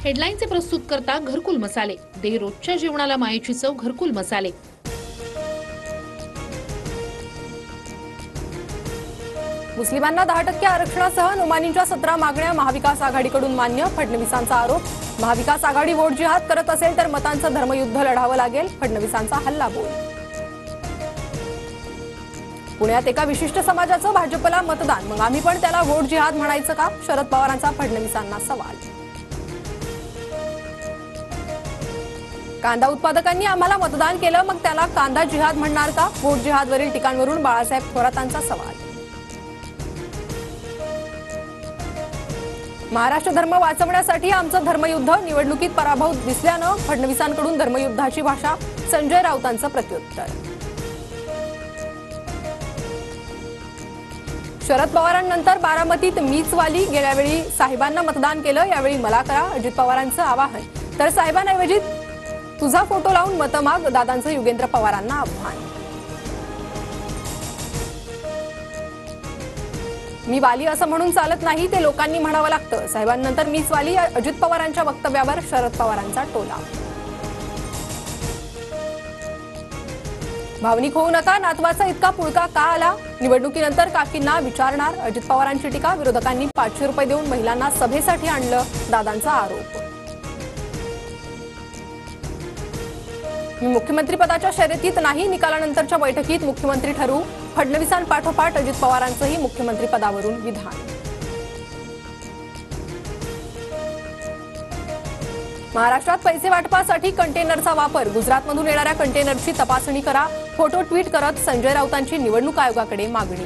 हेडलाईनचे प्रस्तुत करता घरकुल मसाले. दे रोजच्या जेवणाला मायेची चव घरकुल मसाले. मुस्लिमांना 10% आरक्षणासह नोमानींच्या 17 मागण्या महाविकास आघाडीकडून मान्य. फडणवीसांचा आरोप. महाविकास आघाडी वोट जिहाद करत असेल तर मतांचं धर्मयुद्ध लढावं लागेल. फडणवीसांचा हल्लाबोल. पुण्यात एका विशिष्ट समाजाचं भाजपला मतदान, मग आम्ही पण त्याला वोट जिहाद म्हणायचं का? शरद पवारांचा फडणवीसांना सवाल. कांदा उत्पादकांनी आम्हाला मतदान केलं, मग त्याला कांदा जिहाद म्हणणार का? वोट जिहादवरील टीकांवरून बाळासाहेब थोरातांचा सवाल. महाराष्ट्र धर्म वाचवण्यासाठी आमचं धर्मयुद्ध, निवडणुकीत पराभव दिसल्यानं फडणवीसांकडून धर्मयुद्धाची भाषा. संजय राऊतांचं प्रत्युत्तर. शरद पवारांनंतर बारामतीत मीच वाली. गेल्यावेळी साहेबांना मतदान केलं, यावेळी मला करा. अजित पवारांचं आवाहन. तर साहेबांऐवजी तुझा फोटो लावून मतं माग. दादांचं युगेंद्र पवारांना आव्हान. मी वाली असं म्हणून चालत नाही, ते लोकांनी म्हणावं लागतं. साहेबांनंतर मीच वाली. अजित पवारांच्या वक्तव्यावर शरद पवारांचा टोला. भावनिक होऊ नका, नातवाचा इतका पुळका का आला? निवडणुकीनंतर काकींना विचारणार. अजित पवारांची टीका. विरोधकांनी 500 रुपये देऊन महिलांना सभेसाठी आणलं. दादांचा आरोप. मी मुख्यमंत्रीपदाच्या शर्यतीत नाही, निकालानंतरच्या बैठकीत मुख्यमंत्री ठरवू. फडणवीसांपाठोपाठ अजित पवारांचंही मुख्यमंत्रीपदावरून विधान. महाराष्ट्रात पैसे वाटपासाठी कंटेनरचा वापर. गुजरातमधून येणाऱ्या कंटेनरची तपासणी करा. फोटो ट्विट करत संजय राऊतांची निवडणूक आयोगाकडे मागणी.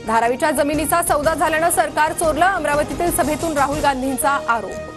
धारावीच्या जमिनीचा सौदा झाल्यानं सरकार चोरलं. अमरावतीतील सभेतून राहुल गांधींचा आरोप.